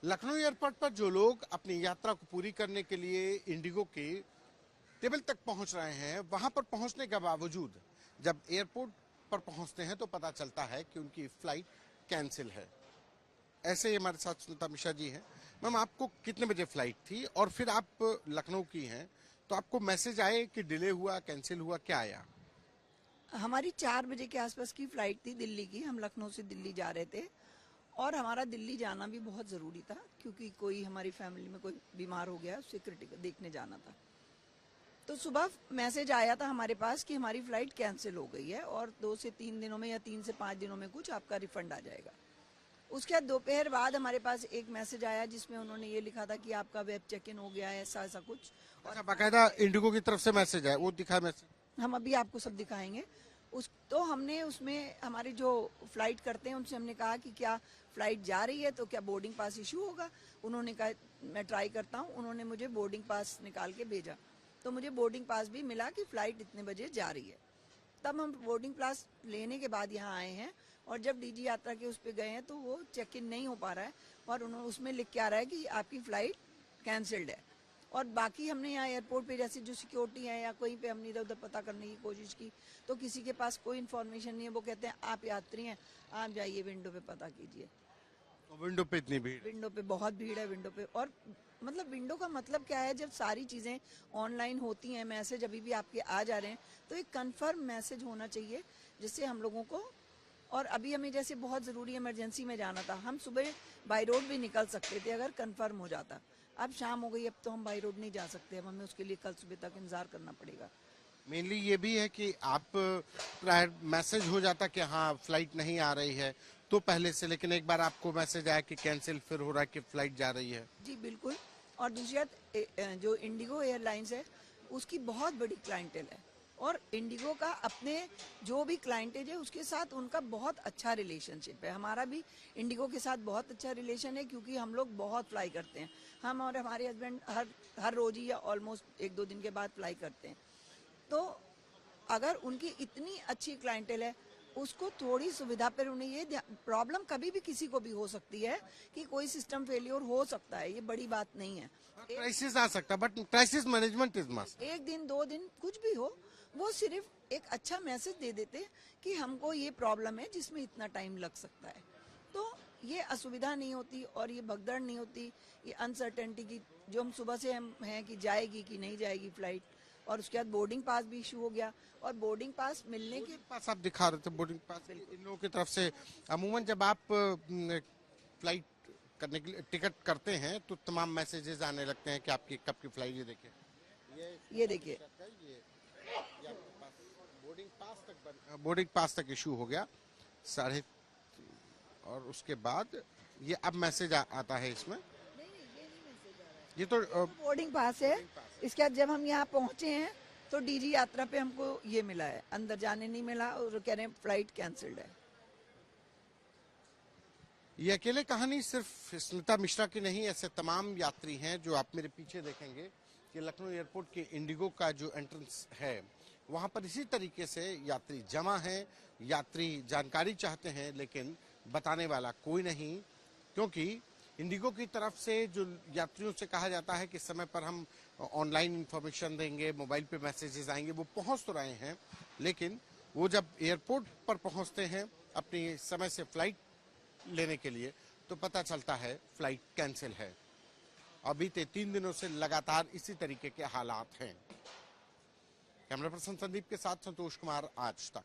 Lucknow airport पर जो लोग अपनी यात्रा को पूरी करने के लिए इंडिगो के टेबल तक पहुंच रहे हैं, वहां पर पहुंचने के बावजूद जब एयरपोर्ट पर पहुंचते हैं तो पता चलता है कि उनकी फ्लाइट कैंसिल है। ऐसे ही हमारे साथ सुनीता मिश्रा जी हैं। मैम, आपको कितने बजे फ्लाइट थी और फिर आप लखनऊ की हैं, तो आपको मैसेज आए कि डिले हुआ, कैंसिल हुआ, क्या आया? हमारी 4 बजे के आसपास की फ्लाइट थी दिल्ली की। हम लखनऊ से दिल्ली जा रहे थे और हमारा दिल्ली जाना भी बहुत ज़रूरी था क्योंकि कोई हमारी फैमिली में कोई बीमार हो गया, उससे क्रिटिकल देखने जाना था। तो सुबह मैसेज आया था हमारे पास कि हमारी फ़्लाइट कैंसिल हो गई है और 2 से 3 दिनों में या 3 से 5 दिनों में कुछ आपका रिफंड आ जाएगा। उसके बाद दोपहर बाद हमारे पास एक मैसेज आया जिसमें उन्होंने ये लिखा था कि आपका वेब चेक इन हो गया है, ऐसा ऐसा कुछ। अच्छा, बाकायदा इंडिगो की तरफ से मैसेज है, वो दिखा मैसेज? हम अभी आपको सब दिखाएंगे। उस तो हमने उसमें हमारे जो फ्लाइट करते हैं उनसे हमने कहा कि क्या फ्लाइट जा रही है तो क्या बोर्डिंग पास इशू होगा। उन्होंने कहा मैं ट्राई करता हूँ। उन्होंने मुझे बोर्डिंग पास निकाल के भेजा तो मुझे बोर्डिंग पास भी मिला कि फ्लाइट इतने बजे जा रही है। तब हम बोर्डिंग पास लेने के बाद यहाँ आए हैं और जब डीजी यात्रा के उस पर गए हैं तो वो चेक इन नहीं हो पा रहा है और उन्होंने उसमें लिख के आ रहा है कि आपकी फ़्लाइट कैंसिल्ड है। और बाकी हमने यहाँ एयरपोर्ट पे जैसे जो सिक्योरिटी है या कहीं पे हमने इधर उधर पता करने की कोशिश की तो किसी के पास कोई इन्फॉर्मेशन नहीं है। वो कहते हैं आप यात्री हैं, आप जाइए विंडो पे पता कीजिए। विंडो पे इतनी भीड़? विंडो पे बहुत भीड़ है विंडो पे। और मतलब विंडो का मतलब क्या है, जब सारी चीज़ें ऑनलाइन होती हैं, मैसेज अभी भी आपके आ जा रहे हैं तो एक कंफर्म मैसेज होना चाहिए जिससे हम लोगों को। और अभी हमें जैसे बहुत ज़रूरी इमरजेंसी में जाना था, हम सुबह बाई रोड भी निकल सकते थे अगर कंफर्म हो जाता। अब शाम हो गई, अब तो हम बाई रोड नहीं जा सकते। अब हमें उसके लिए कल सुबह तक इंतजार करना पड़ेगा। मेनली ये भी है कि आप प्रायर मैसेज हो जाता कि हाँ फ्लाइट नहीं आ रही है तो पहले से, लेकिन एक बार आपको मैसेज आया कि कैंसिल, फिर हो रहा है कि फ्लाइट जा रही है। जी बिल्कुल। और दूसरी बात, जो इंडिगो एयरलाइंस है उसकी बहुत बड़ी क्लाइंटेल है और इंडिगो का अपने जो भी क्लाइंटेज है उसके साथ उनका बहुत अच्छा रिलेशनशिप है। हमारा भी इंडिगो के साथ बहुत अच्छा रिलेशन है क्योंकि हम लोग बहुत फ्लाई करते हैं। हम और हमारे हस्बैंड हर रोज ही या ऑलमोस्ट 1-2 दिन के बाद फ्लाई करते हैं। तो अगर उनकी इतनी अच्छी क्लाइंटेल है उसको थोड़ी सुविधा पर उन्हें ये प्रॉब्लम कभी भी किसी को भी हो सकती है कि कोई सिस्टम फेलियर हो सकता है, ये बड़ी बात नहीं है। क्राइसिस आ सकता है, but crisis management is must. 1 दिन 2 दिन कुछ भी हो, वो सिर्फ एक अच्छा मैसेज दे देते कि हमको ये प्रॉब्लम है जिसमें इतना टाइम लग सकता है। तो ये असुविधा नहीं होती और ये भगदड़ नहीं होती, ये अनसर्टेनिटी की जो हम सुबह से हम हैं कि जाएगी कि नहीं जाएगी फ्लाइट। और उसके बाद बोर्डिंग पास भी इशू हो गया और बोर्डिंग पास मिलने के पास आप दिखा रहे थे, बोर्डिंग पास इन लोगों की तरफ से अमूमन जब आप फ्लाइट करने के लिए टिकट करते हैं तो तमाम मैसेजेस आने लगते हैं कि आपकी कब की फ्लाइट। ये देखिए, ये देखिए बोर्डिंग पास तक इशू हो गया साढ़े, और उसके बाद ये अब मैसेज आता है इसमें। ये तो बोर्डिंग पास है। इसके बाद जब हम यहाँ पहुंचे हैं तो डीजी यात्रा पे हमको ये मिला है, अंदर जाने नहीं मिला और कह रहे हैं फ्लाइट कैंसिल्ड है। ये अकेले कहानी सिर्फ स्मिता मिश्रा की नहीं, ऐसे तमाम यात्री हैं जो आप मेरे पीछे देखेंगे कि लखनऊ एयरपोर्ट के इंडिगो का जो एंट्रेंस है वहां पर इसी तरीके से यात्री जमा हैं। यात्री जानकारी चाहते हैं लेकिन बताने वाला कोई नहीं, क्योंकि इंडिगो की तरफ से जो यात्रियों से कहा जाता है कि समय पर हम ऑनलाइन इंफॉर्मेशन देंगे, मोबाइल पे मैसेजेस आएंगे, वो पहुंच तो रहे हैं लेकिन वो जब एयरपोर्ट पर पहुंचते हैं अपनी समय से फ्लाइट लेने के लिए तो पता चलता है फ्लाइट कैंसिल है। और बीते 3 दिनों से लगातार इसी तरीके के हालात हैं। कैमरा पर्सन संदीप के साथ संतोष कुमार, आज तक।